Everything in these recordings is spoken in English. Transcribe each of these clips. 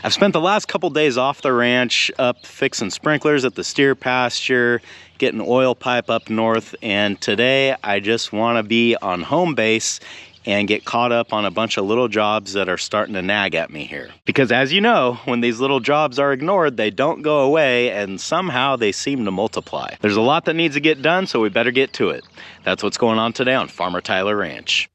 I've spent the last couple days off the ranch up fixing sprinklers at the steer pasture, getting oil pipe up north, and today I just want to be on home base and get caught up on a bunch of little jobs that are starting to nag at me here. Because as you know, when these little jobs are ignored, they don't go away, and somehow they seem to multiply. There's a lot that needs to get done, so we better get to it. That's what's going on today on Farmertylerranch.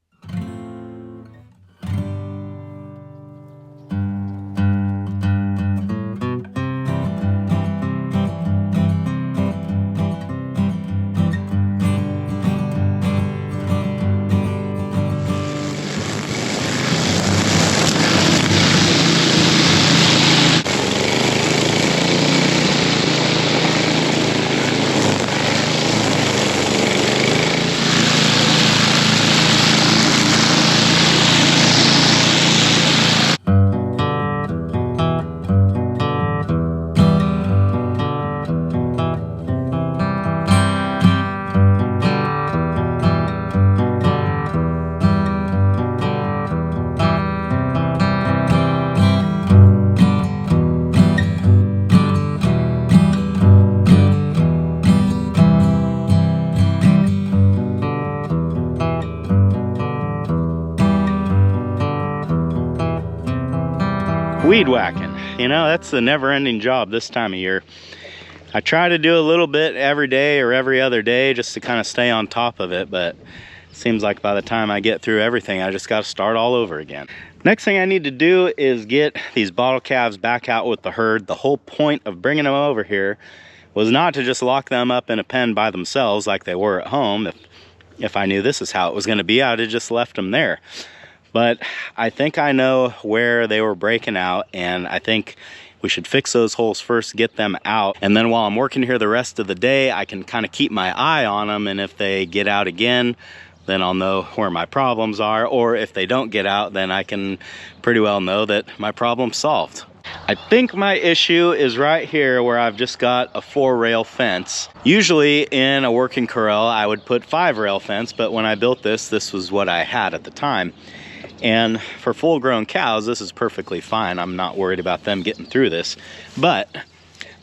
Weed whacking, you know, that's a never-ending job this time of year. I try to do a little bit every day or every other day just to kind of stay on top of it, but it seems like by the time I get through everything, I just got to start all over again. Next thing I need to do is get these bottle calves back out with the herd. The whole point of bringing them over here was not to just lock them up in a pen by themselves like they were at home. If I knew this is how it was going to be, I'd have just left them there. But I think I know where they were breaking out, and I think we should fix those holes first, get them out, and then while I'm working here the rest of the day, I can kind of keep my eye on them, and if they get out again, then I'll know where my problems are, or if they don't get out, then I can pretty well know that my problem's solved. I think my issue is right here where I've just got a 4-rail fence. Usually in a working corral, I would put 5-rail fence, but when I built this was what I had at the time. And for full-grown cows, this is perfectly fine. I'm not worried about them getting through this. But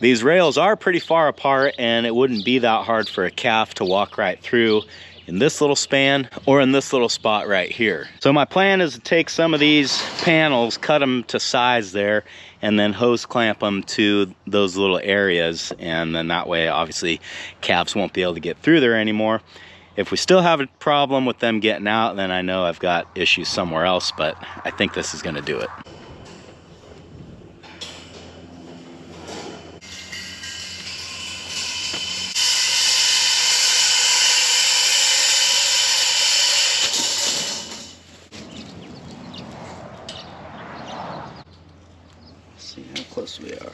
these rails are pretty far apart, and it wouldn't be that hard for a calf to walk right through in this little span or in this little spot right here. So my plan is to take some of these panels, cut them to size there, and then hose clamp them to those little areas. And then that way, obviously, calves won't be able to get through there anymore. If we still have a problem with them getting out, then I know I've got issues somewhere else, but I think this is going to do it. Let's see how close we are.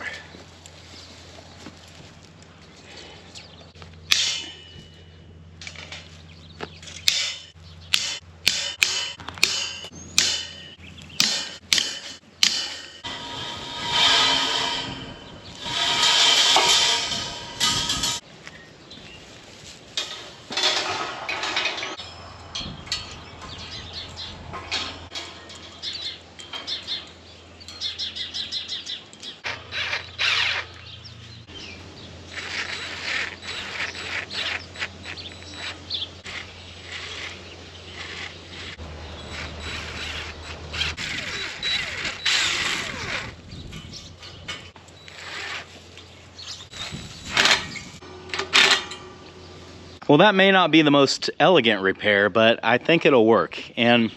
Well, that may not be the most elegant repair, but I think it'll work. And,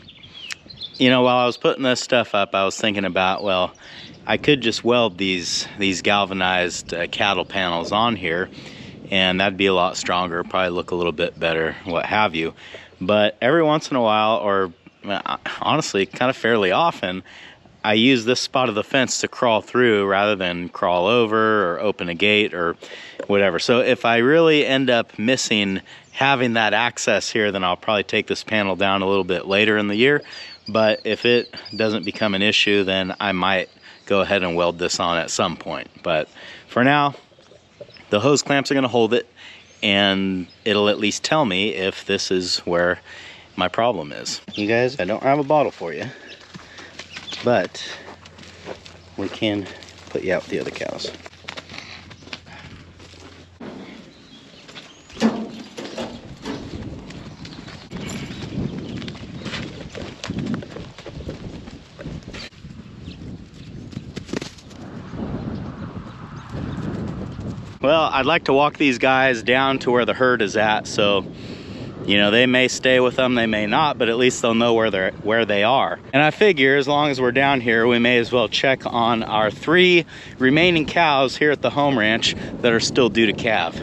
you know, while I was putting this stuff up, I was thinking about, well, I could just weld these galvanized cattle panels on here, and that'd be a lot stronger, probably look a little bit better, what have you. But every once in a while, or honestly, kind of fairly often, I use this spot of the fence to crawl through rather than crawl over or open a gate or whatever. So if I really end up missing having that access here, then I'll probably take this panel down a little bit later in the year. But if it doesn't become an issue, then I might go ahead and weld this on at some point. But for now, the hose clamps are going to hold it, and it'll at least tell me if this is where my problem is. You guys, I don't have a bottle for you, but we can put you out with the other cows. Well, I'd like to walk these guys down to where the herd is at, so you know, they may stay with them, they may not, but at least they'll know where they are. And I figure as long as we're down here, we may as well check on our 3 remaining cows here at the home ranch that are still due to calve.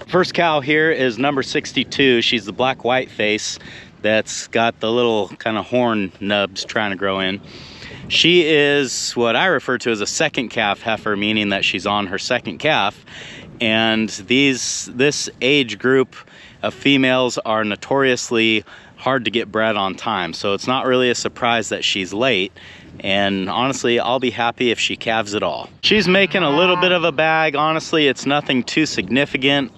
First cow here is number 62. She's the black white face that's got the little kind of horn nubs trying to grow in. She is what I refer to as a second calf heifer, meaning that she's on her second calf. And this age group of females are notoriously hard to get bred on time. So it's not really a surprise that she's late. And honestly, I'll be happy if she calves at all. She's making a little bit of a bag. Honestly, it's nothing too significant.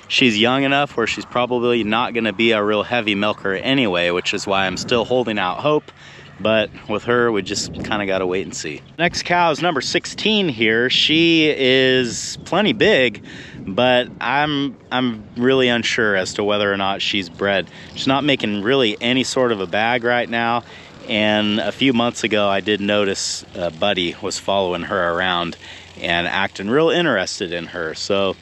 She's young enough where she's probably not gonna be a real heavy milker anyway, which is why I'm still holding out hope. But with her, we just kind of got to wait and see. Next cow is number 16 here. She is plenty big, but I'm really unsure as to whether or not she's bred. She's not making really any sort of a bag right now. And a few months ago, I did notice Buddy was following her around and acting real interested in her. So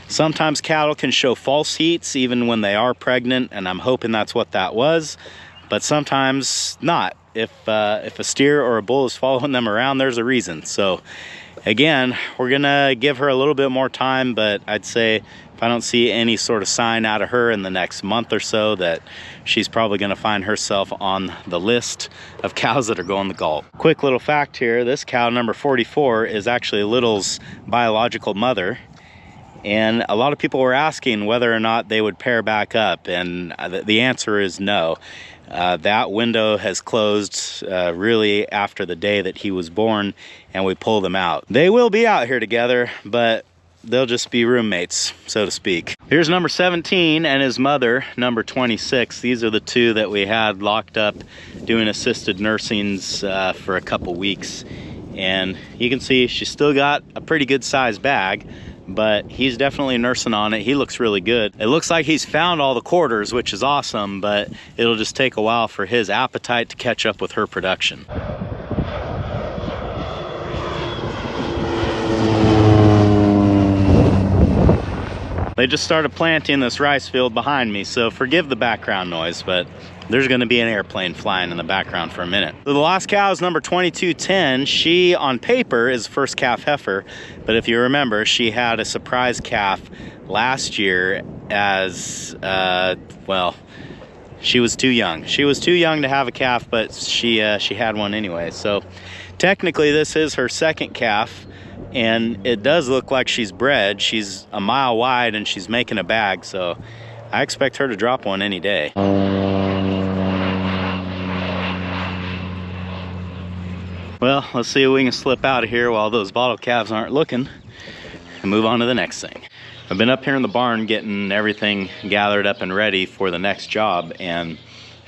sometimes cattle can show false heats even when they are pregnant, and I'm hoping that's what that was. But sometimes not. If a steer or a bull is following them around, there's a reason. So again, we're gonna give her a little bit more time, but I'd say if I don't see any sort of sign out of her in the next month or so, that she's probably gonna find herself on the list of cows that are going to gulp. Quick little fact here, this cow number 44 is actually Little's biological mother. And a lot of people were asking whether or not they would pair back up, and the answer is no. That window has closed really after the day that he was born, and we pulled them out. They will be out here together, but they'll just be roommates, so to speak. Here's number 17 and his mother, number 26. These are the 2 that we had locked up doing assisted nursings for a couple weeks. And you can see she's still got a pretty good sized bag, but he's definitely nursing on it. He looks really good. It looks like he's found all the quarters, which is awesome, but it'll just take a while for his appetite to catch up with her production. They just started planting this rice field behind me, so forgive the background noise, but there's gonna be an airplane flying in the background for a minute. So the last cow is number 2210. She, on paper, is first calf heifer, but if you remember, she had a surprise calf last year as, well, she was too young. She was too young to have a calf, but she had one anyway. So technically this is her second calf, and it does look like she's bred. She's a mile wide and she's making a bag, so I expect her to drop one any day. Well, let's see if we can slip out of here while those bottle calves aren't looking and move on to the next thing. I've been up here in the barn getting everything gathered up and ready for the next job, and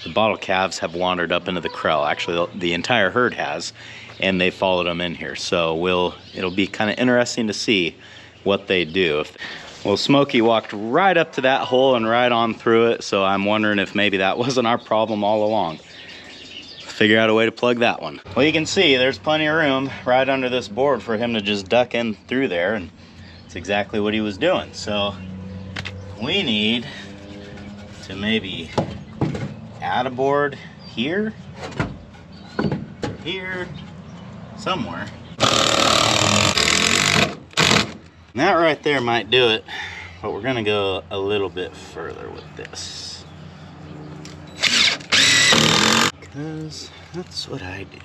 the bottle calves have wandered up into the corral. Actually, the entire herd has, and they followed them in here. So it'll be kind of interesting to see what they do. Well, Smokey walked right up to that hole and right on through it, so I'm wondering if maybe that wasn't our problem all along. Figure out a way to plug that one. Well, you can see there's plenty of room right under this board for him to just duck in through there, and that's exactly what he was doing. So we need to maybe add a board here, here, somewhere. And that right there might do it, but we're gonna go a little bit further with this, because that's what I do.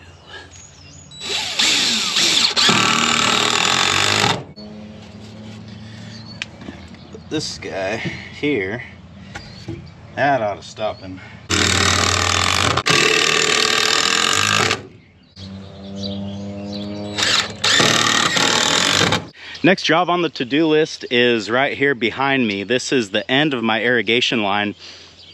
Put this guy here, that ought to stop him. Next job on the to-do list is right here behind me. This is the end of my irrigation line,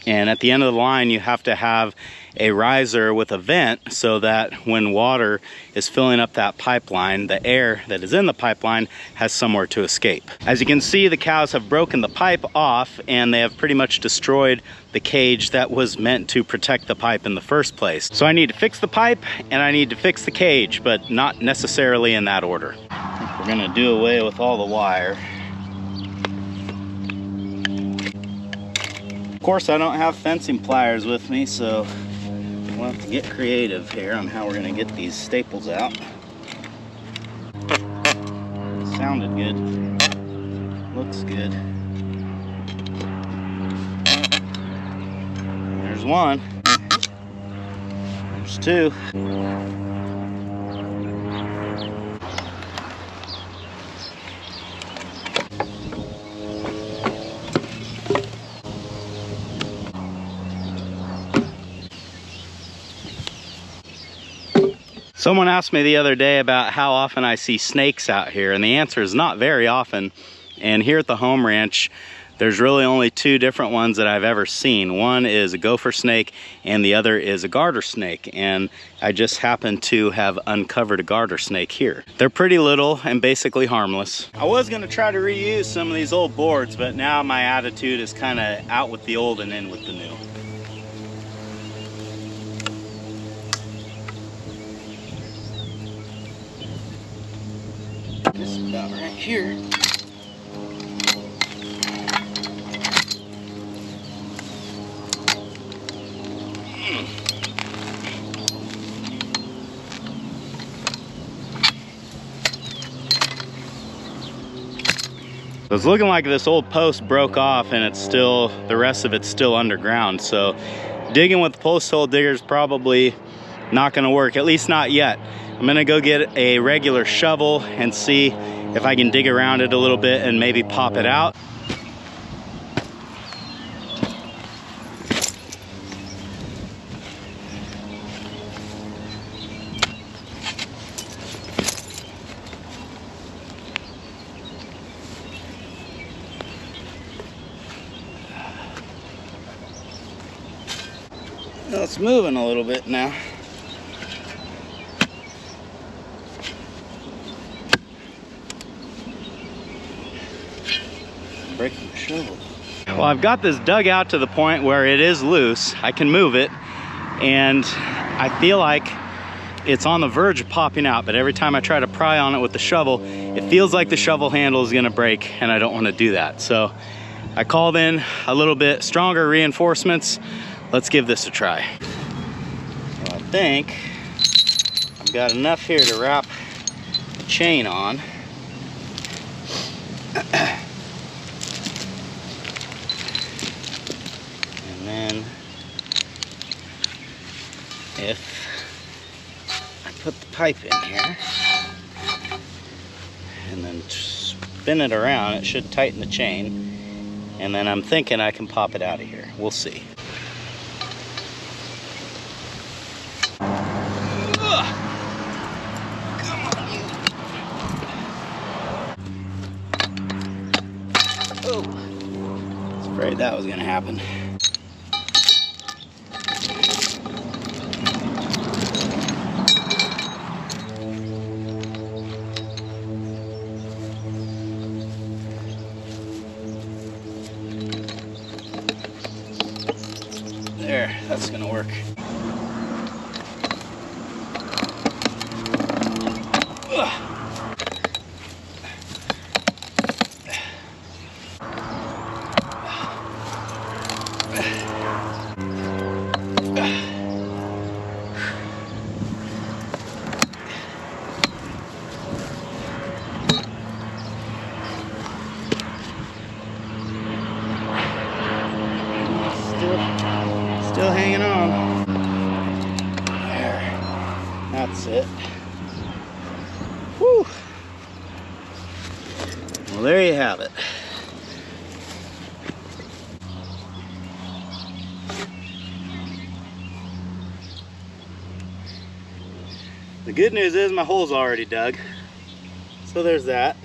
and at the end of the line you have to have a riser with a vent so that when water is filling up that pipeline, the air that is in the pipeline has somewhere to escape. As you can see, the cows have broken the pipe off and they have pretty much destroyed the cage that was meant to protect the pipe in the first place. So I need to fix the pipe and I need to fix the cage, but not necessarily in that order. We're gonna do away with all the wire. Of course, I don't have fencing pliers with me, so we'll have to get creative here on how we're gonna get these staples out. Sounded good. Looks good. There's one. There's two. Someone asked me the other day about how often I see snakes out here, and the answer is not very often. And here at the home ranch, there's really only two different ones that I've ever seen. One is a gopher snake and the other is a garter snake, and I just happened to have uncovered a garter snake here. They're pretty little and basically harmless. I was gonna try to reuse some of these old boards, but now my attitude is kind of out with the old and in with the new. Just about right here. It's looking like this old post broke off and it's still, the rest of it's still underground. So digging with the post hole digger is probably not gonna work, at least not yet. I'm gonna go get a regular shovel and see if I can dig around it a little bit and maybe pop it out. Well, it's moving a little bit now. Breaking the shovel. Well, I've got this dug out to the point where it is loose. I can move it, and I feel like it's on the verge of popping out, but every time I try to pry on it with the shovel, it feels like the shovel handle is gonna break, and I don't wanna do that. So I called in a little bit stronger reinforcements. Let's give this a try. Well, I think I've got enough here to wrap the chain on. And then if I put the pipe in here and then spin it around, it should tighten the chain. And then I'm thinking I can pop it out of here. We'll see. Afraid that was gonna happen. There, that's gonna work. Still hanging on. There. That's it. Whew. Well, there you have it. The good news is my hole's already dug. So there's that.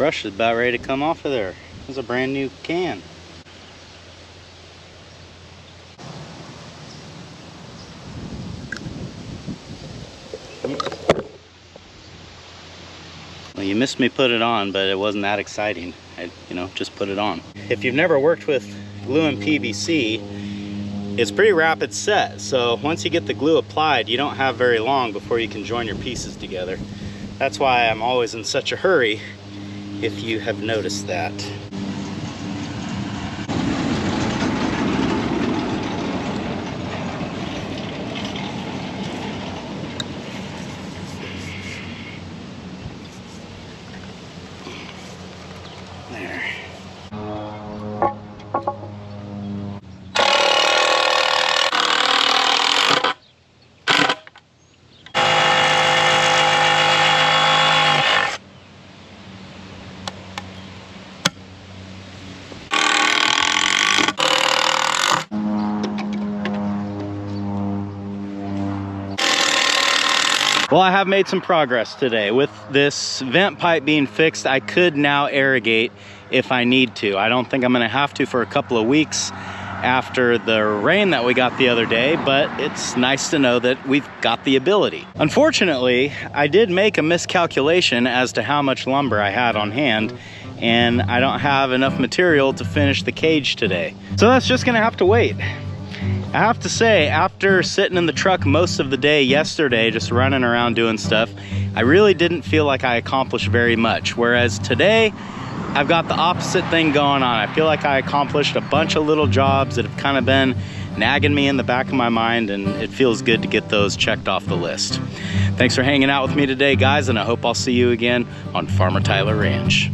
brush is about ready to come off of there. There's a brand new can. Well, you missed me put it on, but it wasn't that exciting. I, just put it on. If you've never worked with glue and PVC, it's pretty rapid set. So once you get the glue applied, you don't have very long before you can join your pieces together. That's why I'm always in such a hurry, if you have noticed that. There. Well, I have made some progress today. With this vent pipe being fixed, I could now irrigate if I need to. I don't think I'm gonna have to for a couple of weeks after the rain that we got the other day, but it's nice to know that we've got the ability. Unfortunately, I did make a miscalculation as to how much lumber I had on hand, and I don't have enough material to finish the cage today. So that's just gonna have to wait. I have to say, after sitting in the truck most of the day yesterday, just running around doing stuff, I really didn't feel like I accomplished very much. Whereas today, I've got the opposite thing going on. I feel like I accomplished a bunch of little jobs that have kind of been nagging me in the back of my mind, and it feels good to get those checked off the list. Thanks for hanging out with me today, guys, and I hope I'll see you again on Farmer Tyler Ranch.